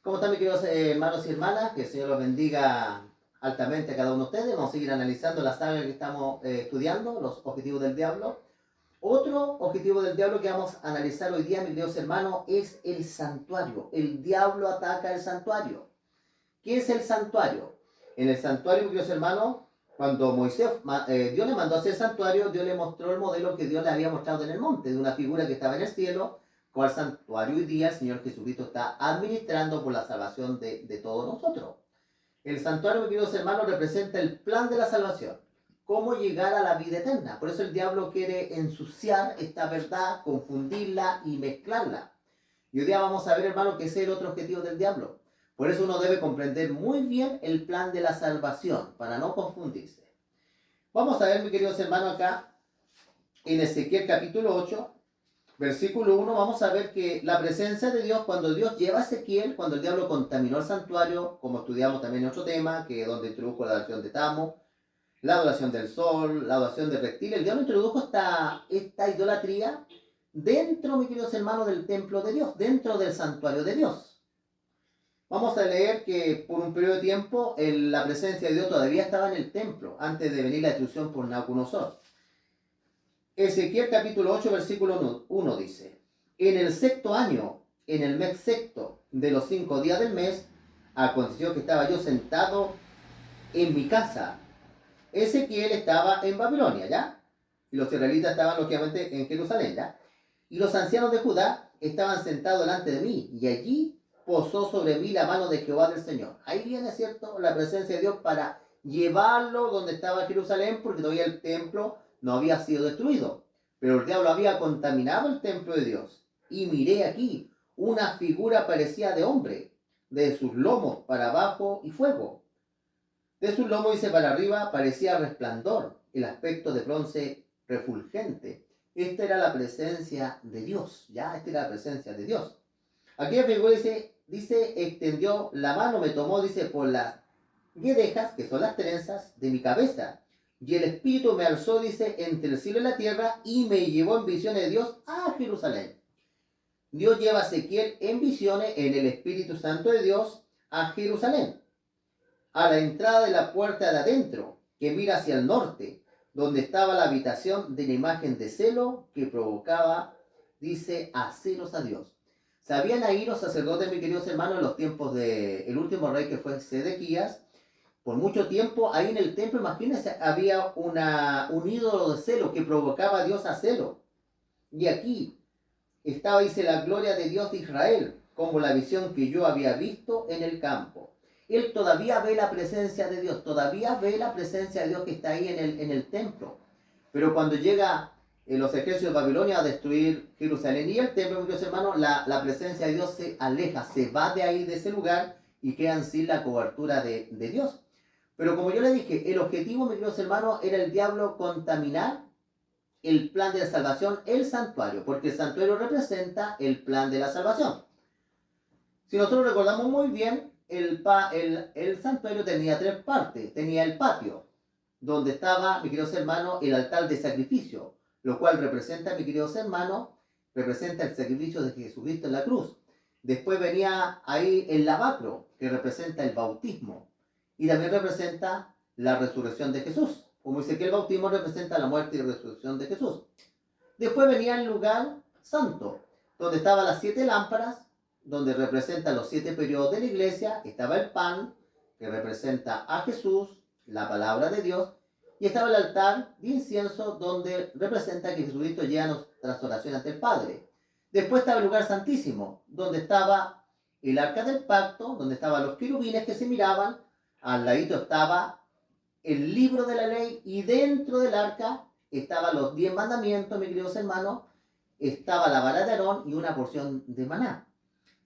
¿Cómo están mis queridos hermanos y hermanas? Que el Señor los bendiga altamente a cada uno de ustedes. Vamos a seguir analizando la saga que estamos estudiando, los objetivos del diablo. Otro objetivo del diablo que vamos a analizar hoy día, mis queridos hermanos, es el santuario. El diablo ataca el santuario. ¿Qué es el santuario? En el santuario, mis queridos hermanos, cuando Dios le mandó a hacer el santuario, Dios le mostró el modelo que Dios le había mostrado en el monte, de una figura que estaba en el cielo, cual santuario hoy día el Señor Jesucristo está administrando por la salvación de todos nosotros. El santuario, mis queridos hermanos, representa el plan de la salvación, cómo llegar a la vida eterna. Por eso el diablo quiere ensuciar esta verdad, confundirla y mezclarla. Y hoy día vamos a ver, hermano, que ese es el otro objetivo del diablo. Por eso uno debe comprender muy bien el plan de la salvación, para no confundirse. Vamos a ver, mis queridos hermanos, acá en Ezequiel capítulo 8, versículo 1, vamos a ver que la presencia de Dios, cuando Dios lleva a Ezequiel, cuando el diablo contaminó el santuario, como estudiamos también en otro tema, que es donde introdujo la adoración de Tamo, la adoración del sol, la adoración del reptil, el diablo introdujo esta idolatría dentro, mis queridos hermanos, del templo de Dios, dentro del santuario de Dios. Vamos a leer que por un periodo de tiempo la presencia de Dios todavía estaba en el templo, antes de venir la destrucción por Nabucodonosor. Ezequiel capítulo 8, versículo 1 dice: En el sexto año, en el mes sexto de los 5 días del mes, aconteció que estaba yo sentado en mi casa. Ezequiel estaba en Babilonia, ¿ya? Y los israelitas estaban lógicamente en Jerusalén, ¿ya? Y los ancianos de Judá estaban sentados delante de mí, y allí posó sobre mí la mano de Jehová del Señor. Ahí viene, ¿cierto?, la presencia de Dios para llevarlo donde estaba Jerusalén, porque todavía el templo no había sido destruido. Pero el diablo había contaminado el templo de Dios. Y miré aquí una figura parecida de hombre, de sus lomos para abajo y fuego. De sus lomos, dice, para arriba parecía resplandor, el aspecto de bronce refulgente. Esta era la presencia de Dios, ¿ya? Esta era la presencia de Dios. Aquí la figura dice, extendió la mano, me tomó, dice, por las guedejas, que son las trenzas, de mi cabeza. Y el Espíritu me alzó, dice, entre el cielo y la tierra, y me llevó en visiones de Dios a Jerusalén. Dios lleva a Ezequiel en visiones, en el Espíritu Santo de Dios, a Jerusalén, a la entrada de la puerta de adentro, que mira hacia el norte, donde estaba la habitación de la imagen de celo que provocaba, dice, a celos a Dios. Sabían ahí los sacerdotes, mis queridos hermanos, en los tiempos del último rey que fue Sedequías. Por mucho tiempo ahí en el templo, imagínense, había un ídolo de celo que provocaba a Dios a celo. Y aquí estaba, dice, la gloria de Dios de Israel, como la visión que yo había visto en el campo. Él todavía ve la presencia de Dios, todavía ve la presencia de Dios que está ahí en el templo. Pero cuando llega los ejércitos de Babilonia a destruir Jerusalén y el templo, mis hermanos, la presencia de Dios se aleja, se va de ahí, de ese lugar, y quedan sin la cobertura de Dios. Pero como yo le dije, el objetivo, mis queridos hermanos, era el diablo contaminar el plan de la salvación, el santuario, porque el santuario representa el plan de la salvación. Si nosotros recordamos muy bien, el santuario tenía tres partes. Tenía el patio, donde estaba, mis queridos hermanos, el altar de sacrificio, lo cual representa, mis queridos hermanos, representa el sacrificio de Jesucristo en la cruz. Después venía ahí el lavacro, que representa el bautismo, y también representa la resurrección de Jesús. Como dice que el bautismo representa la muerte y resurrección de Jesús. Después venía el lugar santo, donde estaban las 7 lámparas, donde representan los 7 periodos de la iglesia. Estaba el pan, que representa a Jesús, la palabra de Dios, y estaba el altar de incienso, donde representa que Jesucristo lleva nuestras oraciones ante el Padre. Después estaba el lugar santísimo, donde estaba el arca del pacto, donde estaban los querubines que se miraban. Al ladito estaba el libro de la ley, y dentro del arca estaban los 10 mandamientos, mis queridos hermanos. Estaba la vara de Aarón y una porción de maná.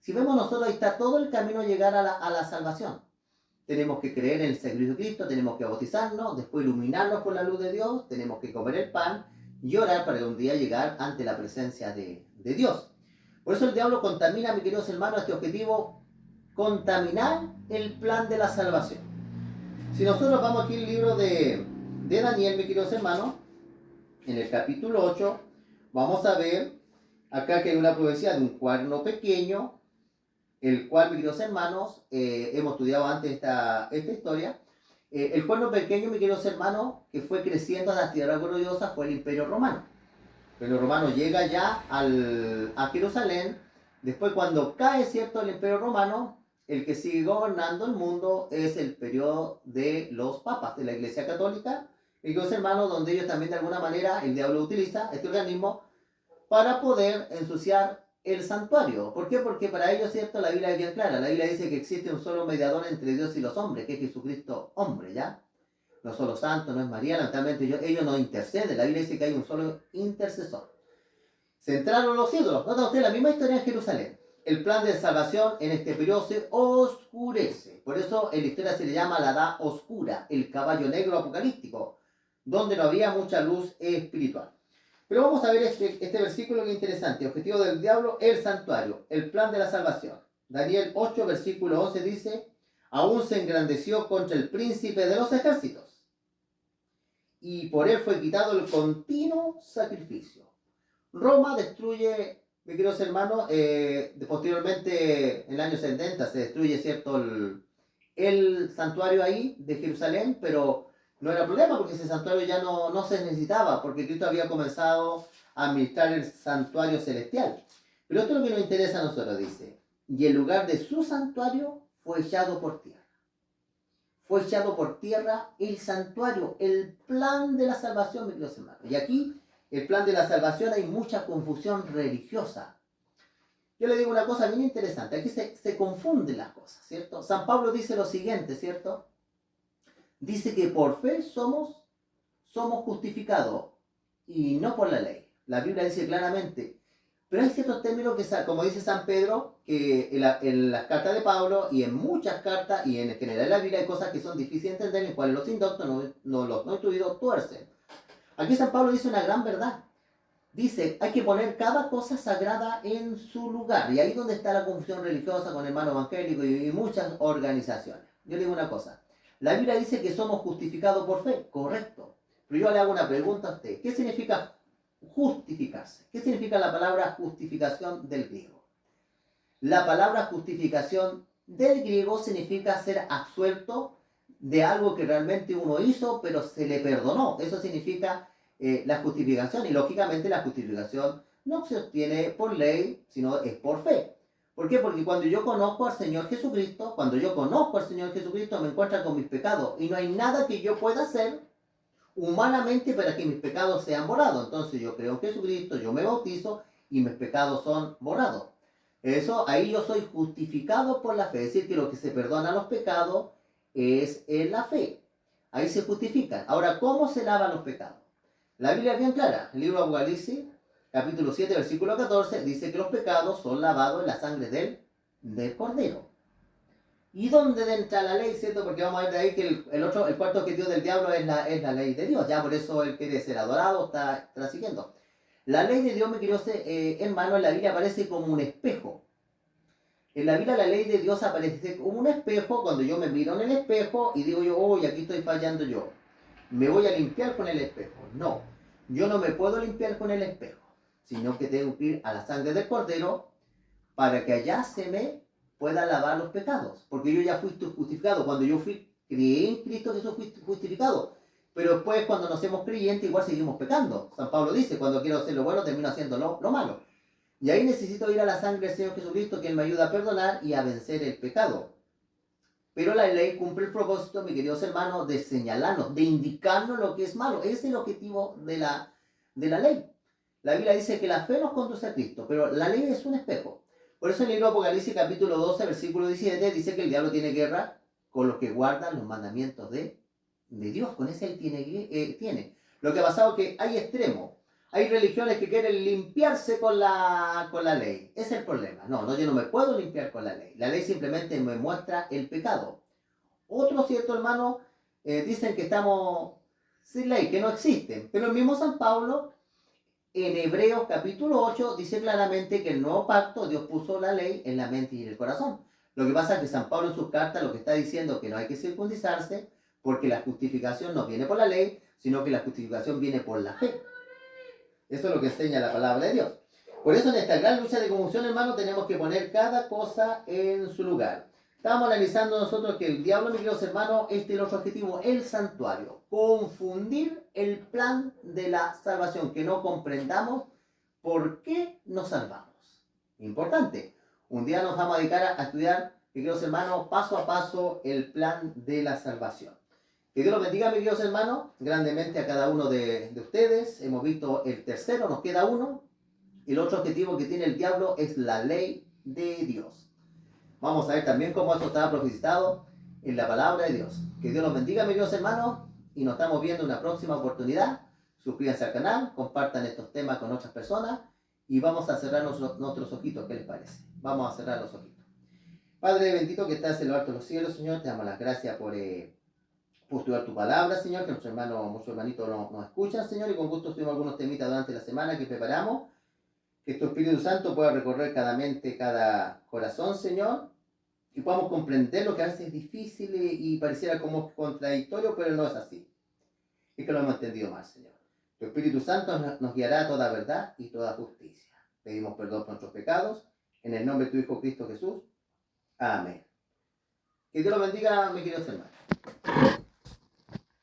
Si vemos nosotros, ahí está todo el camino a llegar a la salvación. Tenemos que creer en el sacrificio de Cristo, tenemos que bautizarnos, después iluminarnos por la luz de Dios, tenemos que comer el pan y orar para un día llegar ante la presencia de Dios. Por eso el diablo contamina, mis queridos hermanos, este objetivo: contaminar el plan de la salvación. Si nosotros vamos aquí al libro de Daniel, mis queridos hermanos, en el capítulo 8, vamos a ver acá que hay una profecía de un cuerno pequeño, el cual, mis queridos hermanos, hemos estudiado antes esta historia. El cuerno pequeño, mis queridos hermanos, que fue creciendo a la tierra gloriosa, fue el Imperio Romano. El Imperio Romano llega ya a Jerusalén. Después, cuando cae, ¿cierto?, el Imperio Romano, el que sigue gobernando el mundo es el periodo de los papas, de la Iglesia Católica, mis queridos hermanos, donde ellos también de alguna manera, el diablo utiliza este organismo para poder ensuciar el santuario. ¿Por qué? Porque para ellos, ¿cierto?, la Biblia es bien clara. La Biblia dice que existe un solo mediador entre Dios y los hombres, que es Jesucristo hombre, ¿ya? No solo santo, no es María, lamentablemente ellos no interceden. La Biblia dice que hay un solo intercesor. Se entraron los ídolos. Nota usted la misma historia en Jerusalén. El plan de salvación en este periodo se oscurece. Por eso en la historia se le llama la edad oscura, el caballo negro apocalíptico, donde no había mucha luz espiritual. Pero vamos a ver este versículo que es interesante. Objetivo del diablo, el santuario, el plan de la salvación. Daniel 8, versículo 11 dice, aún se engrandeció contra el príncipe de los ejércitos, y por él fue quitado el continuo sacrificio. Roma destruye, mis queridos hermanos, posteriormente, en el año 70, se destruye, ¿cierto?, el santuario ahí de Jerusalén, pero no era problema porque ese santuario ya no se necesitaba, porque Cristo había comenzado a administrar el santuario celestial. Pero esto es lo que nos interesa a nosotros, dice, y el lugar de su santuario fue echado por tierra. Fue echado por tierra el santuario, el plan de la salvación, mis queridos hermanos. Y aquí, el plan de la salvación, hay mucha confusión religiosa. Yo le digo una cosa bien interesante, aquí se confunden las cosas, ¿cierto? San Pablo dice lo siguiente, ¿cierto? Dice que por fe somos justificados y no por la ley. La Biblia dice claramente, pero hay ciertos términos que, como dice San Pedro, que en las cartas de Pablo y en muchas cartas y en general en la Biblia hay cosas que son difíciles de entender, en cuales los indoctos, los no instruidos, tuercen. Aquí San Pablo dice una gran verdad. Dice, hay que poner cada cosa sagrada en su lugar. Y ahí es donde está la confusión religiosa con hermano evangélico y muchas organizaciones. Yo le digo una cosa. La Biblia dice que somos justificados por fe. Correcto. Pero yo le hago una pregunta a usted. ¿Qué significa justificarse? ¿Qué significa la palabra justificación del griego? La palabra justificación del griego significa ser absuelto de algo que realmente uno hizo, pero se le perdonó. Eso significa la justificación. Y lógicamente la justificación no se obtiene por ley, sino es por fe. ¿Por qué? Porque cuando yo conozco al Señor Jesucristo, me encuentra con mis pecados. Y no hay nada que yo pueda hacer humanamente para que mis pecados sean borrados. Entonces yo creo en Jesucristo, yo me bautizo y mis pecados son borrados. Eso, ahí yo soy justificado por la fe. Es decir, que lo que se perdona los pecados es en la fe. Ahí se justifican. Ahora, ¿cómo se lavan los pecados? La Biblia es bien clara. El libro de Apocalipsis, capítulo 7, versículo 14, dice que los pecados son lavados en la sangre del Cordero. ¿Y dónde entra la ley, cierto? Porque vamos a ver de ahí que el cuarto objetivo del diablo es la ley de Dios. Ya por eso él quiere ser adorado, está siguiendo. La ley de Dios, mi querido hermano, en la Biblia aparece como un espejo. En la Biblia la ley de Dios aparece como un espejo cuando yo me miro en el espejo y digo yo, oh, aquí estoy fallando yo. Me voy a limpiar con el espejo. No, yo no me puedo limpiar con el espejo, sino que tengo que ir a la sangre del Cordero para que allá se me pueda lavar los pecados. Porque yo ya fui justificado. Cuando yo creí en Cristo, Jesús fui justificado. Pero después, cuando nos hacemos creyentes, igual seguimos pecando. San Pablo dice, cuando quiero hacer lo bueno, termino haciendo lo malo. Y ahí necesito ir a la sangre del Señor Jesucristo, que Él me ayuda a perdonar y a vencer el pecado. Pero la ley cumple el propósito, mis queridos hermanos, de señalarnos, de indicarnos lo que es malo. Ese es el objetivo de la ley. La Biblia dice que la fe nos conduce a Cristo, pero la ley es un espejo. Por eso en el libro de Apocalipsis, capítulo 12, versículo 17, dice que el diablo tiene guerra con los que guardan los mandamientos de Dios. Con ese él tiene. Lo que ha pasado es que hay extremos. Hay religiones que quieren limpiarse con la ley. Ese es el problema. No, yo no me puedo limpiar con la ley. La ley simplemente me muestra el pecado. Otros, cierto hermano, dicen que estamos sin ley, que no existen. Pero el mismo San Pablo, en Hebreos capítulo 8, dice claramente que el nuevo pacto, Dios puso la ley en la mente y en el corazón. Lo que pasa es que San Pablo en sus cartas lo que está diciendo es que no hay que circuncidarse porque la justificación no viene por la ley, sino que la justificación viene por la fe. Eso es lo que enseña la palabra de Dios. Por eso en esta gran lucha de confusión, hermano, tenemos que poner cada cosa en su lugar. Estábamos analizando nosotros que el diablo, mis queridos hermanos, este es el otro objetivo, el santuario. Confundir el plan de la salvación, que no comprendamos por qué nos salvamos. Importante. Un día nos vamos a dedicar a estudiar, mis queridos hermanos, paso a paso el plan de la salvación. Que Dios los bendiga, mis queridos hermanos, grandemente a cada uno de ustedes. Hemos visto el tercero, nos queda uno. El otro objetivo que tiene el diablo es la ley de Dios. Vamos a ver también cómo esto está profetizado en la palabra de Dios. Que Dios los bendiga, mis queridos hermanos, y nos estamos viendo en una próxima oportunidad. Suscríbanse al canal, compartan estos temas con otras personas y vamos a cerrar nuestros ojitos. ¿Qué les parece? Vamos a cerrar los ojitos. Padre bendito que estás en lo alto de los cielos, Señor, te damos las gracias por estudiar tu palabra, Señor, que nuestros hermanitos nos escuchan, Señor, y con gusto tuvimos algunos temitas durante la semana que preparamos. Que tu Espíritu Santo pueda recorrer cada mente, cada corazón, Señor, y podamos comprender lo que a veces es difícil y pareciera como contradictorio, pero no es así. Es que lo hemos entendido mal, Señor. Tu Espíritu Santo nos guiará a toda verdad y toda justicia. Pedimos perdón por nuestros pecados, en el nombre de tu Hijo Cristo Jesús. Amén. Que Dios los bendiga, mis queridos hermanos.